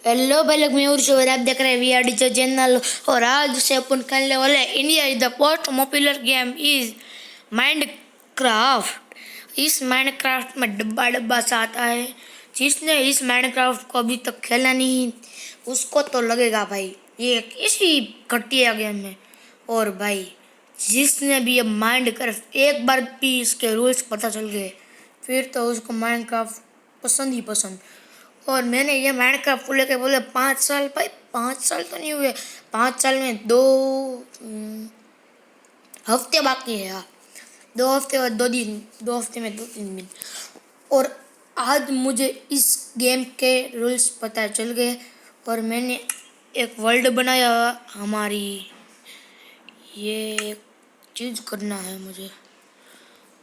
Hello भाई लोग, मैं उर्शु और आप देख रहे हैं वी आर डी चैनल। और आज से अपन खेलने वाले India is the most popular game is Minecraft. इस माइनक्राफ्ट में डब्बा डब्बा सा आता है। जिसने इस माइनक्राफ्ट को अभी तक खेला नहीं उसको तो लगेगा भाई ये किसी घटिया गेम है। और भाई जिसने भी ये माइनक्राफ्ट एक बार भी इसके रूल्स पता चल गए फिर तो उसको माइनक्राफ्ट पसंद ही पसंद। और मैंने ये माइनक्राफ्ट को लेके बोले 5 साल, भाई 5 साल तो नहीं हुए, 5 साल में 2 हफ्ते बाकी है। हाँ, 2 हफ्ते और 2 दिन, 2 हफ्ते में 2-3 दिन। और आज मुझे इस गेम के रूल्स पता चल गए और मैंने एक वर्ल्ड बनाया। हमारी ये एक चीज़ करना है मुझे,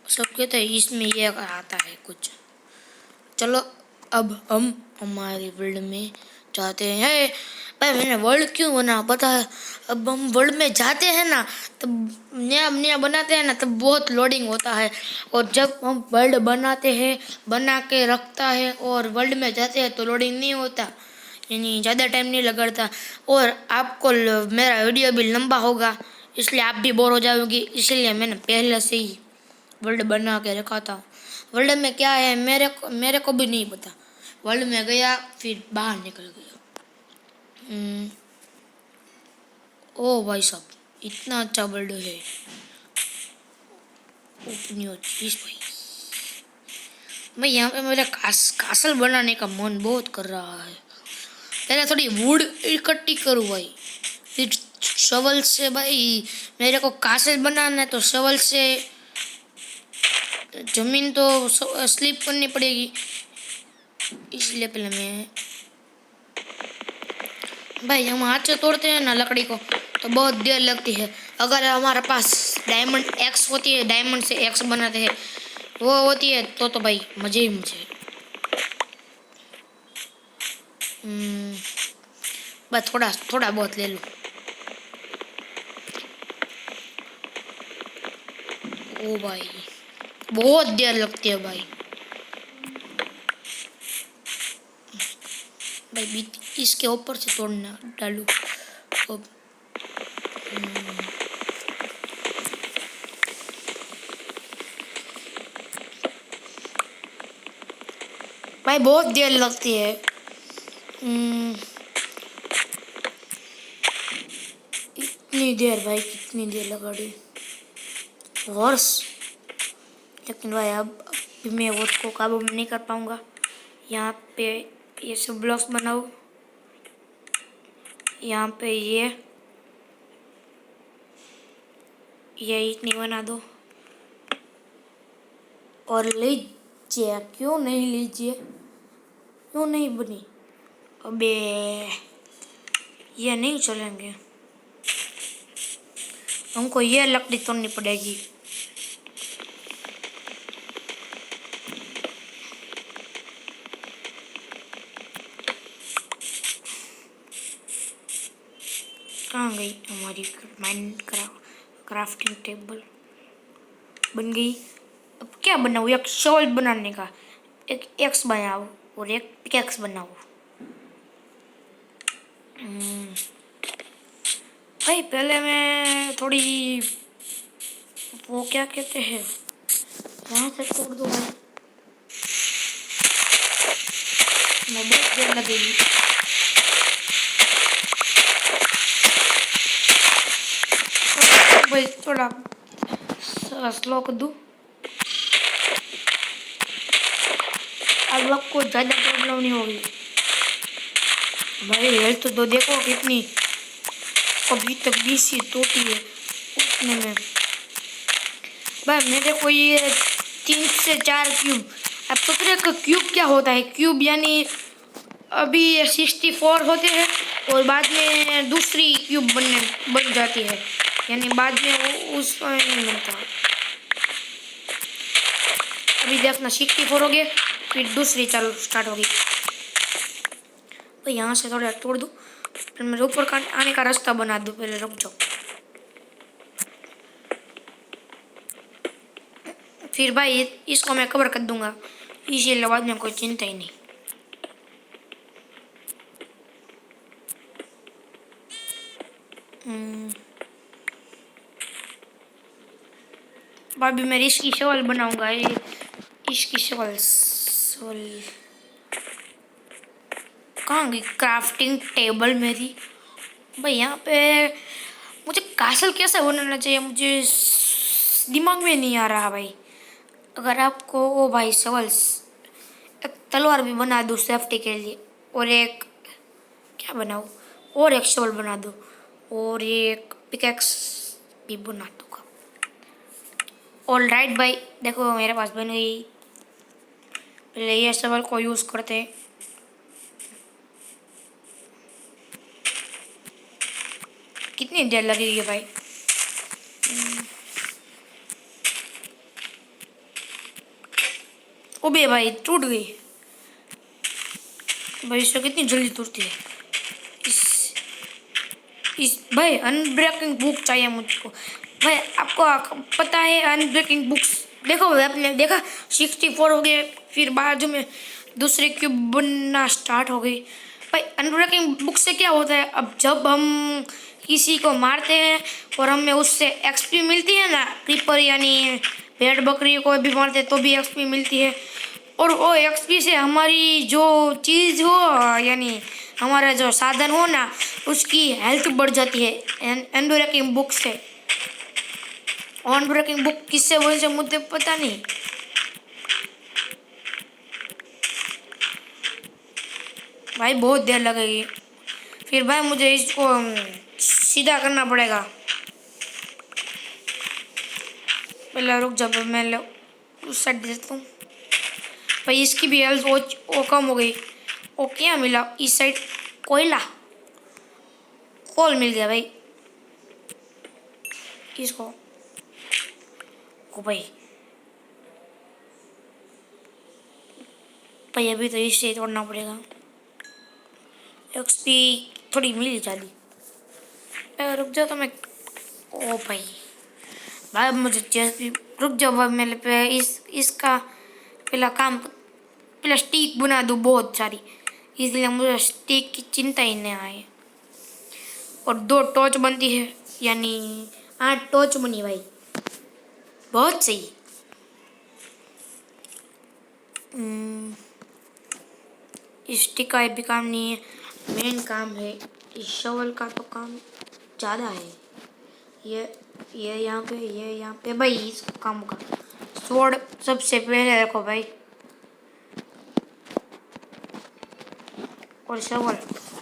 सब कहते हैं इसमें ये आता है कुछ। चलो अब हम हमारे वर्ल्ड में जाते हैं। भाई मैंने वर्ल्ड क्यों बना पता है? अब हम वर्ल्ड में जाते हैं ना तब नया नया बनाते हैं ना तब बहुत लोडिंग होता है। और जब हम वर्ल्ड बनाते हैं बना के रखता है और वर्ल्ड में जाते हैं तो लोडिंग नहीं होता, यानी ज़्यादा टाइम नहीं लगता। और आपको मेरा वीडियो भी लंबा होगा इसलिए आप भी बोर हो जाओगी, इसलिए मैंने पहले से ही वर्ल्ड बना के रखा था। वर्ल्ड में क्या है मेरे को भी नहीं पता। वर्ल्ड में गया फिर बाहर निकल गया। ओ भाई साहब इतना अच्छा वर्ल्ड है। ओपन योर चीज भाई। मैं यहाँ पे मेरा कासल बनाने का मन बहुत कर रहा है। पहले थोड़ी वुड इकट्ठी करूँ भाई, फिर शवल से भाई मेरे को कासल बनाना है तो शवल से जमीन तो स्लिप करनी पड़ेगी, इसलिए पहले मैं भाई हम हाथ से तोड़ते हैं ना लकड़ी को तो बहुत देर लगती है। अगर हमारे पास डायमंड एक्स होती है, डायमंड से एक्स बनाते हैं वो होती है तो भाई मजे ही मुझे। बस थोड़ा थोड़ा बहुत ले लो। ओ भाई बहुत देर लगती है भाई। भाई बीच इसके ऊपर से तोड़ना डालू अब। भाई बहुत देर लगती है। इतनी देर भाई, कितनी देर लगा दी वर्ष। लेकिन भाई अब मैं वर्ष को काबू में नहीं कर पाऊंगा। यहाँ पे ये सब ब्लॉक्स बनाओ, यहाँ पे ये इतनी बना दो और लीजिए। क्यों नहीं लीजिए, क्यों नहीं बनी? अबे ये नहीं चलेंगे, हमको ये लकड़ी तोड़नी पड़ेगी। कहाँ गई हमारी क्राफ्टिंग टेबल? बन गई। अब क्या बनाऊँ? एक शॉल बनाने का, एक एक्स बनाओ और एक पिकैक्स बनाओ। भाई पहले मैं थोड़ी वो क्या कहते हैं यहाँ से तोड़ दो भाई, मैं बहुत देर लगेगी। भाई थोड़ा स्लो कर दूँ। अब आपको ज़्यादा प्रॉब्लम नहीं होगी। भाई हेल्थ तो देखो कितनी, अभी तक 20 ही टूटी है उतने में। भाई मेरे को ये 3 से 4 क्यूब, अब पता है कि क्यूब क्या होता है? क्यूब यानी अभी 64 होते हैं और बाद में दूसरी क्यूब बन जाती है, यानी बाद में वो उस नहीं बनता। अभी देखना 64 हो गए फिर दूसरी चालू स्टार्ट होगी। तो यहाँ से थोड़ा तोड़ दूँ फिर मैं ऊपर का आने का रास्ता बना दूँ। पहले रुक जाओ, फिर भाई इसको मैं कवर कर दूंगा, इसीलिए बाद में कोई चिंता ही नहीं। अभी मैं इसकी शॉल बनाऊंगा। ये इसकी शॉल शॉल कहाँ गई क्राफ्टिंग टेबल मेरी? भाई यहाँ पे मुझे कासल कैसा बनाना चाहिए, मुझे दिमाग में नहीं आ रहा भाई। अगर आपको ओ भाई शॉल्स, एक तलवार भी बना दूँ सेफ्टी के लिए, और एक क्या बनाऊँ, और एक शॉल बना दूँ, और एक पिकेक्स भी बना दूँगा। ऑल राइट भाई, देखो मेरे पास बन गई। पहले ये शॉल को यूज़ करते हैं। कितनी देर लगेगी भाई? ओबे भाई टूट गई भाई, इससे कितनी जल्दी टूटती है। इस भाई अनब्रेकिंग बुक चाहिए मुझको भाई। आपको पता है अनब्रेकिंग बुक्स? देखो भाई, आपने देखा 64 हो गए, फिर बाजू में दूसरे क्यूब बनना स्टार्ट हो गई। भाई अनब्रेकिंग बुक से क्या होता है, अब जब हम किसी को मारते हैं और हमें उससे एक्सपी मिलती है ना, क्रीपर यानी भेड़ बकरी को भी मारते तो भी एक्सपी मिलती है, और वो एक्सपी से हमारी जो चीज़ हो यानी हमारा जो साधन हो ना, उसकी हेल्थ बढ़ जाती है अनब्रेकिंग बुक से। अनब्रेकिंग बुक किससे बोल से मुझे पता नहीं। भाई बहुत देर लगेगी, फिर भाई मुझे इसको सीधा करना पड़ेगा। पहले रुक, जब मैं उस साइड देता हूँ भाई, इसकी भी हेल्थ वो कम हो गई। वो क्या मिला इस साइड? कोयला, कोल मिल गया भाई इसको। ओ भाई भाई अभी तो इससे तोड़ना पड़ेगा। एक्सपी थोड़ी मिली जाती। रुक जाओ तो मैं, ओ भाई भाई मुझे चेस्ट भी, रुक जाओ भाई, मेरे पे इसका पहला काम, पहला स्टिक बना दूँ बहुत सारी, इसलिए मुझे स्टिक की चिंता ही नहीं आई। और 2 टॉर्च बनती है, यानी 8 टॉर्च बनी भाई, बहुत सही। स्टिक का भी काम नहीं है, मेन काम है इस शॉवल का, तो काम ज़्यादा है। ये यहाँ पे, ये यहाँ पे भाई, इस काम का स्वॉर्ड सबसे पहले रखो भाई, और शॉवल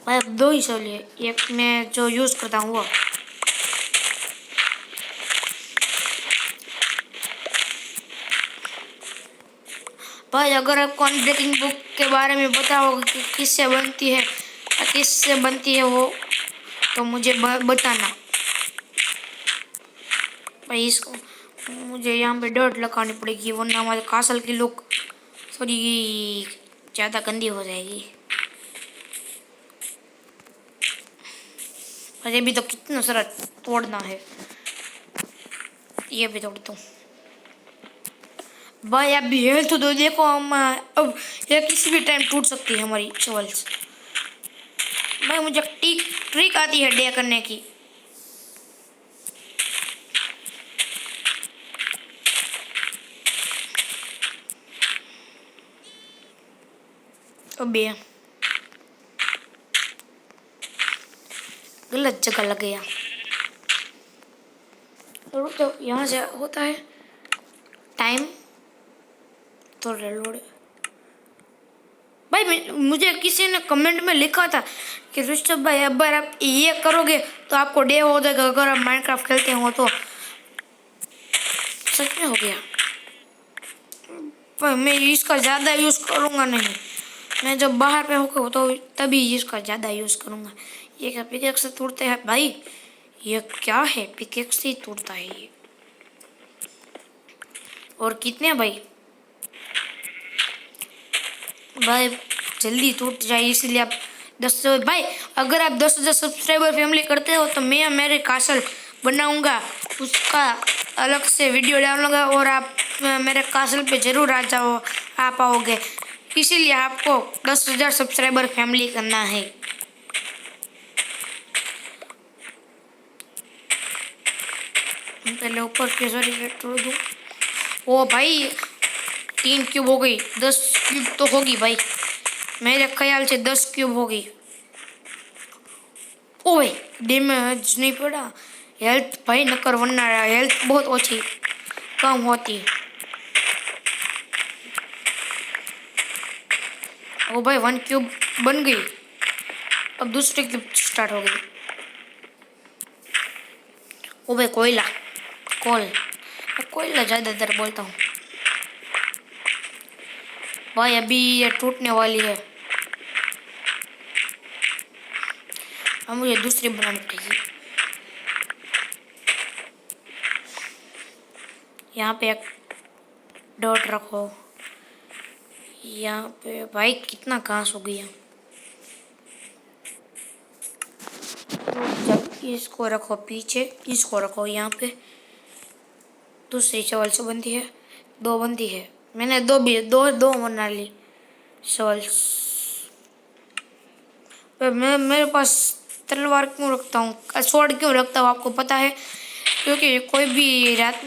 भाई 2 ही शॉवल है, एक मैं जो यूज़ करता हूँ वो। भाई अगर आपको अनब्रेकिंग बुक के बारे में पता होगा कि किससे बनती है, वो तो मुझे बताना भाई। इसको मुझे यहाँ पे डर्ट लगानी पड़ेगी, वरना हमारे कासल की लुक थोड़ी ज़्यादा गंदी हो जाएगी। अरे भी तो कितना सारा तोड़ना है, ये भी तोड़ता हूँ भाई। अभी हेल्थ तो देखो हम, अब ये किसी भी टाइम टूट सकती है हमारी शॉवल्स। भाई मुझे ट्रिक आती है डे करने की। अबे गलत जगह लग गया। तो यहाँ से होता है टाइम तो रिलोड। भाई मुझे किसी ने कमेंट में लिखा था कि ऋषभ भाई अगर आप ये करोगे तो आपको डे हो जाएगा अगर आप माइनक्राफ्ट खेलते हो तो। सच में हो गया। पर मैं इसका ज़्यादा यूज़ करूँगा नहीं, मैं जब बाहर पे होगा तो तभी इसका ज़्यादा यूज़ करूँगा। ये क्या पिकेक्स से टूटते हैं भाई? ये क्या है, पिकेक्स से टूटता है ये। और कितने भाई? भाई जल्दी टूट जाए, इसलिए आप 10 भाई, अगर आप 10,000 सब्सक्राइबर फैमिली करते हो तो मैं मेरे कासल बनाऊंगा, उसका अलग से वीडियो डालूंगा और आप मेरे कासल पे ज़रूर आ पाओगे। इसीलिए आपको 10,000 सब्सक्राइबर फैमिली करना है। पहले ऊपर के सॉरी तोड़ दूँ। ओ भाई 3 क्यूब हो गई, 10 क्यूब तो होगी भाई, मेरे ख्याल से 10 क्यूब होगी। ओ भाई डैमेज नहीं पड़ा, हेल्थ भाई नकर वरना हेल्थ बहुत ओछी कम होती। ओ भाई 1 क्यूब बन गई, अब दूसरी क्यूब स्टार्ट हो गई। ओ भाई कोयला कोयला ज़्यादातर बोलता हूँ भाई, अभी ये टूटने वाली है। अब मुझे दूसरी बनानी पड़ेगी। यहाँ पे एक डॉट रखो, यहाँ पे भाई कितना घास हो गया। जब इसको रखो पीछे, इसको रखो यहाँ पे, दूसरी शवल से बनती है, 2 बनती है। मैंने दो बना ली शवल्स। मैं मेरे पास तलवार क्यों रखता हूँ, स्वॉर्ड क्यों रखता हूँ आपको पता है? क्योंकि कोई भी रात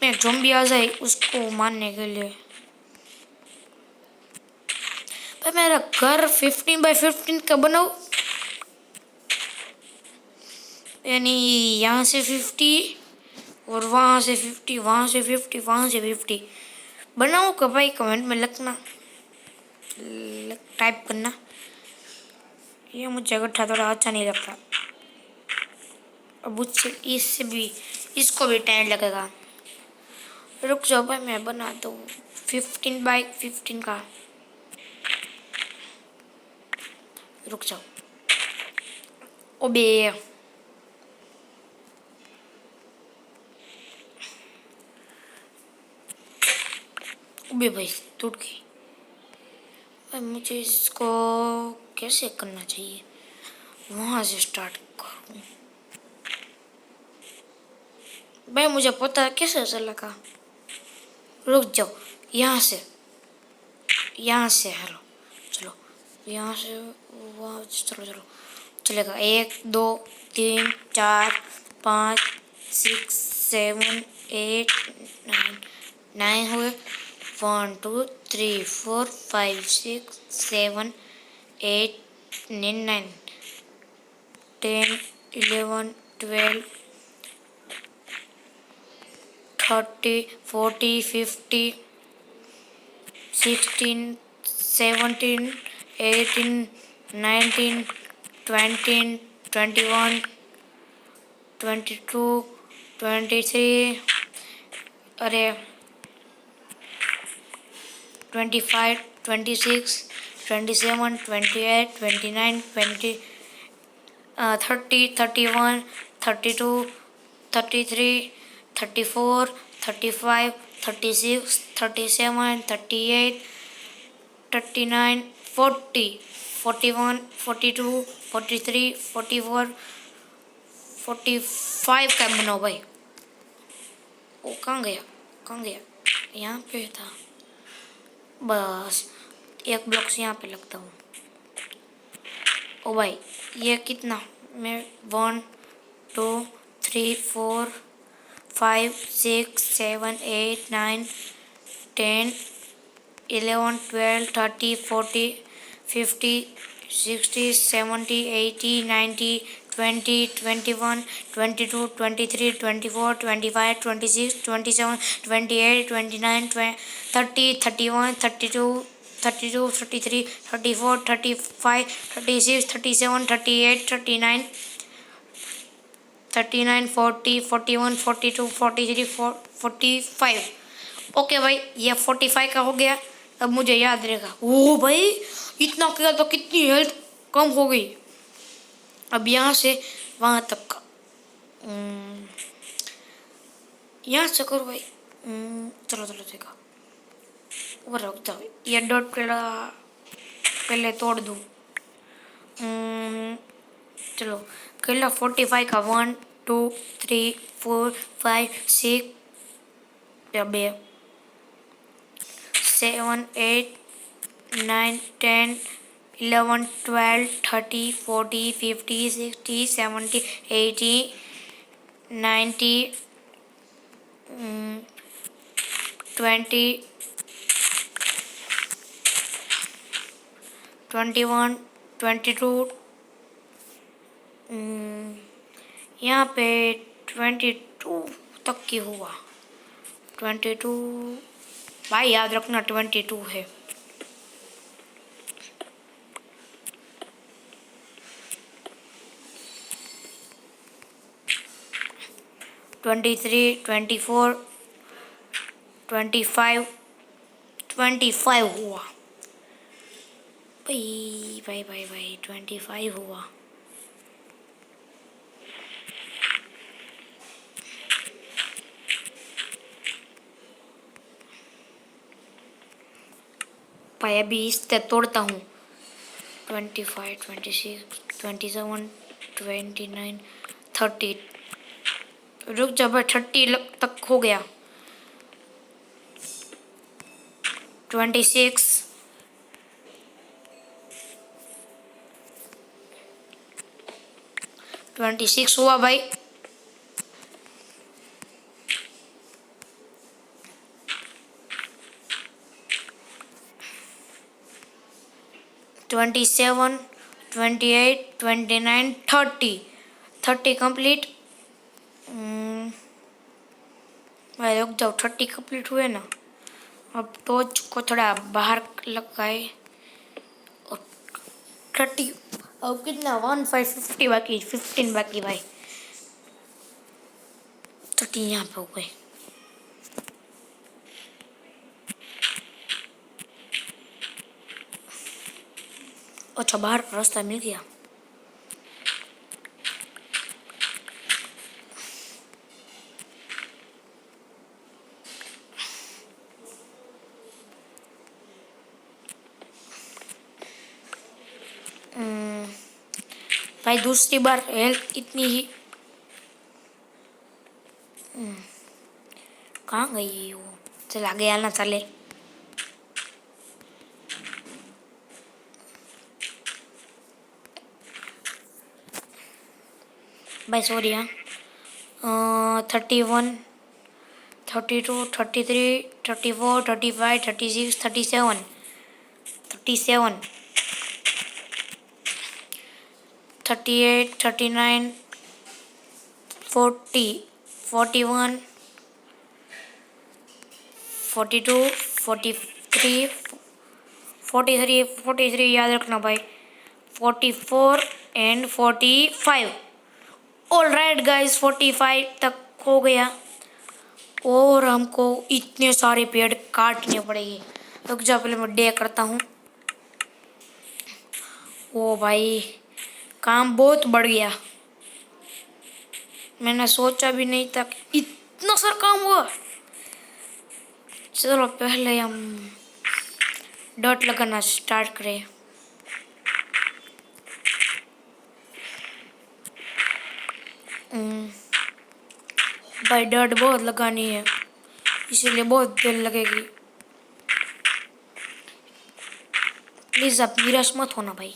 में ज़ॉम्बी आ जाए उसको मारने के लिए। भाई मेरा घर 15 बाय 15 का बनाओ, यानी यहाँ से 50 और वहाँ से 50, वहाँ से 50, वहाँ से 50 बनाओ का भाई? कमेंट में लिखना, टाइप करना। ये मुझे गड्ढा थोड़ा अच्छा नहीं लगता, अब उससे इससे भी इसको भी टाइम लगेगा। रुक जाओ भाई मैं बना दूँ 15 बाय 15 का, रुक जाओ। ओबे ओबे भाई टूट गई। भाई मुझे इसको कैसे करना चाहिए, वहाँ से स्टार्ट करूँ? भाई मुझे पता है कैसे चलेगा, रुक जाओ। यहाँ से हेलो चलो, यहाँ से वहाँ चलो चलो चलेगा। 1 2 3 4 5 6 7 8 9 हुए। 1 2 3 4 5 6 7 8 9 10 11 12 30 40 50 16 17 18 19 20 21 22 23 अरे 25 26 27 28 29 20 30 31 32 33 34 35 36 37 38 39 40 41 42 43 44 45 का बनाओ भाई। वो कहाँ गया यहाँ पे था, बस एक ब्लॉक से यहाँ पे लगता हूँ। ओ भाई ये कितना, मैं 1 2 3 4 5 6 7 8 9 10 11 12 13 14 50 60 70 80 90 20 21 22 23 24 25 26 27 28 29 30 31 32 32 33 34 35 36 37 38 39 39 40 41 42 43 45। ओके भाई ये 45 का हो गया। अब मुझे याद रहेगा। ओ भाई इतना किया तो कितनी हेल्थ कम हो गई। अब यहाँ से वहाँ तक का यहाँ से करो भाई। चलो चलो देखा वो रख जाओ, ये डॉट पहले तोड़ दूँ। चलो केला 45 का 1 2 3 4 5 6 2 7 8 9 10 11 12 30 40 50 60 70 80 90 20, 21, 22, यहाँ पे 22 तक की हुआ। 22 भाई याद रखना 22 है। 23, 24, 25, 25 हुआ। भाई भाई भाई भाई 25 हुआ। भाई अभी इससे तोड़ता हूँ। 25, 26, 27, 29, 30। रुक जा भाई 30 तक हो गया। 26, 26 हुआ भाई। 27, 28, 29, 30। 30 कंप्लीट। भाई रुक जाओ 30 कंप्लीट हुए ना। अब टॉर्च को थोड़ा बाहर लगाए। और 30 अब कितना 1550 बाकी 15 बाकी भाई। 30 यहाँ पे हो गए। अच्छा बाहर का रास्ता मिल गया। भाई दूसरी बार हेल्थ इतनी ही कहाँ गई वो। चल आगे आना चले। भाई सॉरी हाँ। 31, 32, 33, 34, 35, 36, 37, 37, 38, 39, 40, 41, 42, 43, 43 याद रखना भाई। 44 एंड 45। ऑल राइट गाइस 45 तक हो गया। और हमको इतने सारे पेड़ काटने पड़ेंगे। रुक जा पहले मैं डे करता हूँ। ओ भाई काम बहुत बढ़ गया। मैंने सोचा भी नहीं था कि इतना सारा काम हुआ। चलो पहले हम डॉट लगाना स्टार्ट करें। भाई डॉट बहुत लगानी है इसीलिए बहुत देर लगेगी। प्लीज आप निराश मत होना भाई।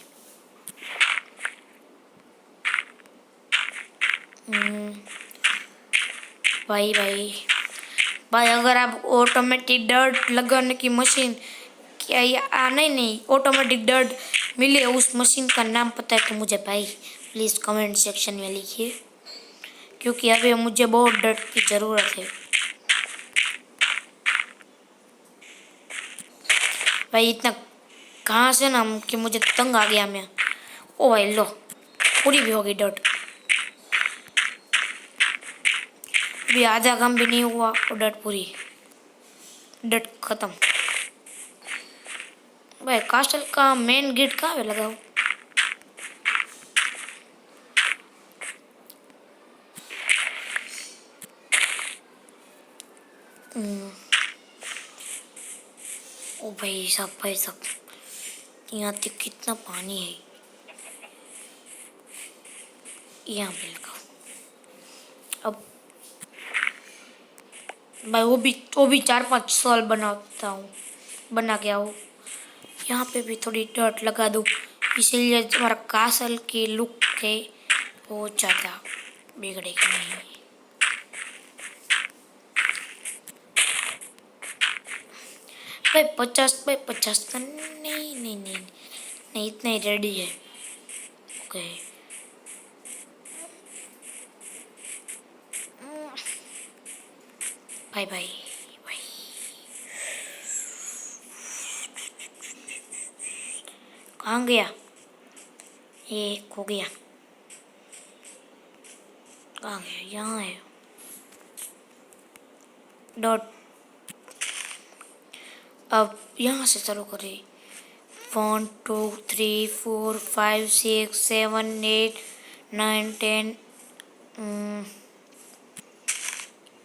भाई भाई भाई अगर आप ऑटोमेटिक डर्ट लगाने की मशीन क्या नहीं ऑटोमेटिक डर्ट मिले उस मशीन का नाम पता है तो मुझे भाई प्लीज़ कमेंट सेक्शन में लिखिए क्योंकि अभी मुझे बहुत डर्ट की ज़रूरत है। भाई इतना कहाँ से ना कि मुझे तंग आ गया मैं। ओ भाई लो पूरी भी हो गई डर्ट। अभी आधा काम भी नहीं हुआ और डर्ट पूरी डर्ट खत्म। भाई कास्टल का मेन गेट कहाँ पे लगाओ। ओ भाई सब यहाँ तक कितना पानी है। यहाँ पे लगाओ। अब भाई वो भी 4-5 साल बनाता हूँ बना के आओ। यहाँ पे भी थोड़ी डॉट लगा दूँ इसीलिए हमारा कासल की लुक है वो ज़्यादा बिगड़ेगी नहीं। भाई 50 का नहीं नहीं नहीं नहीं, इतना ही रेडी है। Okay bye bye bye. कहाँ गया ये? खो गया। कहाँ गया? यहाँ है डॉट। अब यहाँ से चालू करें। 1 2 3 4 5 6 7 8 9 10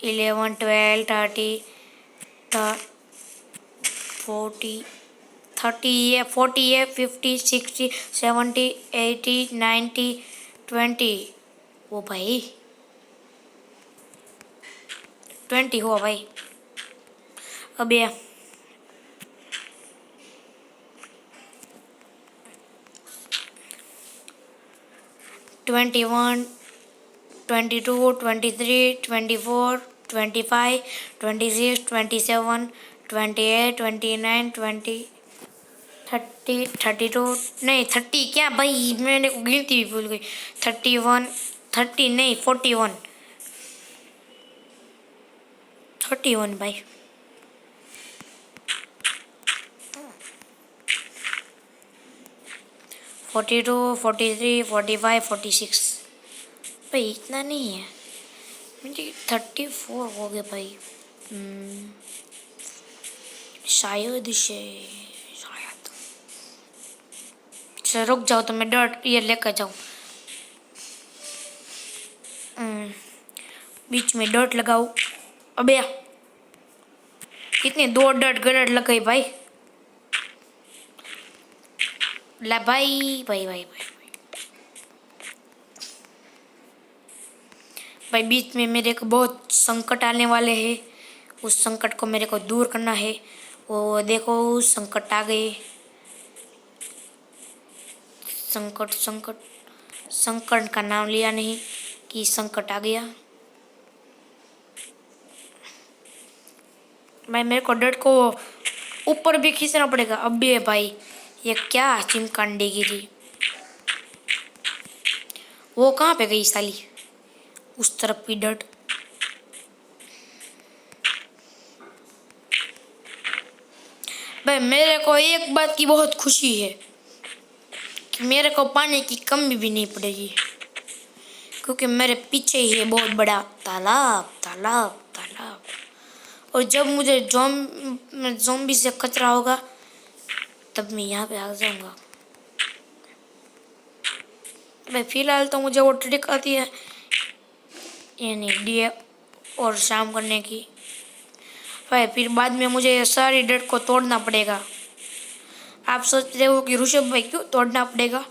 11 12 30 40 30 है, 40 है, 50 60 70 80 90 20। वो भाई 20 हुआ भाई। अब ये 21 22 23 24 25 26 27 28 29 20 30 32 नहीं 30 क्या भाई, मैंने गिनती भी भूल गई। 31 30 नहीं 41 31 भाई। फोर्टी टू 43 45 46 भाई इतना नहीं है मुझे। 34 हो गए भाई। शायद से शायद चलो रुक जाओ तो मैं डॉट ये लेकर जाऊँ। बीच में डॉट लगाओ। अबे कितने 2 डॉट गलत लग गई भाई। ला भाई भाई भाई भाई भाई बीच में मेरे को बहुत संकट आने वाले हैं। उस संकट को मेरे को दूर करना है। वो देखो संकट आ गए। संकट संकट संकट का नाम लिया नहीं कि संकट आ गया। भाई मेरे को डट को ऊपर भी खींचना पड़ेगा। अब भी है भाई ये क्या चिमकांडी गिरी। वो कहाँ पे गई साली? उस तरफ भी डट। भाई मेरे को एक बात की बहुत खुशी है कि मेरे को पानी की कमी भी नहीं पड़ेगी क्योंकि मेरे पीछे ही है बहुत बड़ा तालाब तालाब तालाब। और जब मुझे ज़ॉम्बी से खतरा होगा तब मैं यहाँ पे आ जाऊँगा। भाई फिलहाल तो मुझे वो ट्रिक आती है यानी डे और शाम करने की। भाई फिर बाद में मुझे सारी डट को तोड़ना पड़ेगा। आप सोच रहे हो कि ऋषभ भाई क्यों तोड़ना पड़ेगा?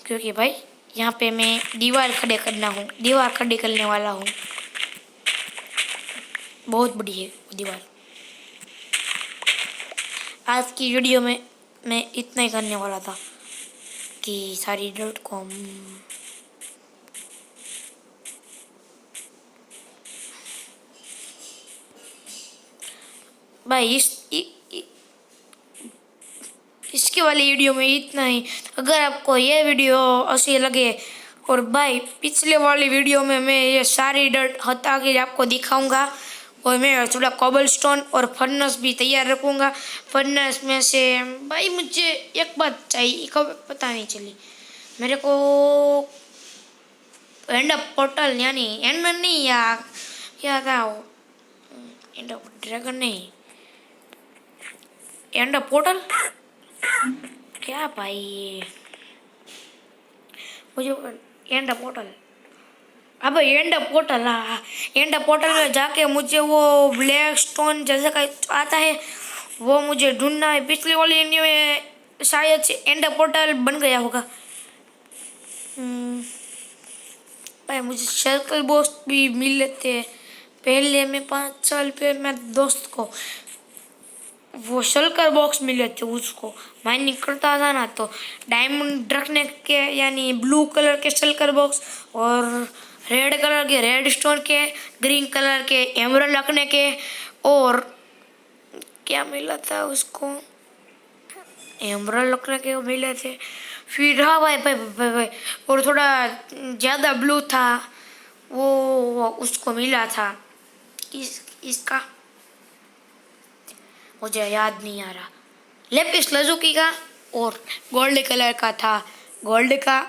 क्योंकि भाई यहाँ पे मैं दीवार खड़े करने वाला हूँ। बहुत बड़ी है वो दीवार। आज की वीडियो में मैं इतना ही करने वाला था कि सारी डट को भाई इसके वाली वीडियो में इतना ही। अगर आपको ये वीडियो अच्छी लगे और भाई पिछले वाली वीडियो में मैं ये सारी डट हटा के आपको दिखाऊंगा और मैं थोड़ा कोबलस्टोन और फर्नेस भी तैयार रखूँगा। फर्नेस में से भाई मुझे एक बात चाहिए कब पता नहीं चली मेरे को। एंड पोर्टल यानी एंडमैन नहीं यार क्या था वो? एंड ड्रैगन नहीं एंड पोर्टल क्या भाई मुझे एंड पोर्टल। अब एंड पोर्टल हाँ एंड पोर्टल में जाके मुझे वो ब्लैक स्टोन जैसा का आता है वो मुझे ढूंढना है। पिछली वाली इंडिया में शायद से एंड पोर्टल बन गया होगा। भाई मुझे सर्कल बॉक्स भी मिल लेते हैं। पहले मैं 5 साल पहले मैं दोस्त को वो शल्कर बॉक्स मिले थे उसको माइनिंग करता था ना तो डायमंड रखने के यानी ब्लू कलर के शल्कर बॉक्स और रेड कलर के रेड स्टोन के ग्रीन कलर के एमरल्ड रखने के और क्या मिला था उसको, एमराल्ड कलर के वो मिले थे। फिर हाँ भाई भाई भाई भाई, और थोड़ा ज़्यादा ब्लू था वो उसको मिला था। इसका मुझे याद नहीं आ रहा। लेपिस लजुकी का और गोल्ड कलर का था, गोल्ड का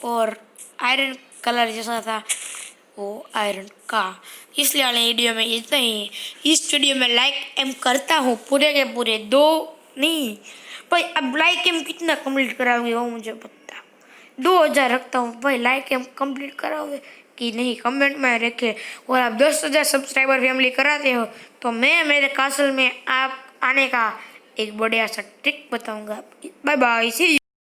और आयरन कलर जैसा था वो आयरन का। इसलिए वाले वीडियो में इतना ही। इस वीडियो में लाइक एम करता हूँ पूरे के पूरे 2 नहीं भाई, अब लाइक एम कितना कंप्लीट कराओगे वो मुझे पता। 2000 रखता हूँ भाई, लाइक एम कंप्लीट कराओगे कि नहीं कमेंट में रखे। और आप 10,000 सब्सक्राइबर फैमिली कराते हो तो मैं मेरे कासल में आप आने का एक बढ़िया सा ट्रिक बताऊंगा। Bye bye, see you.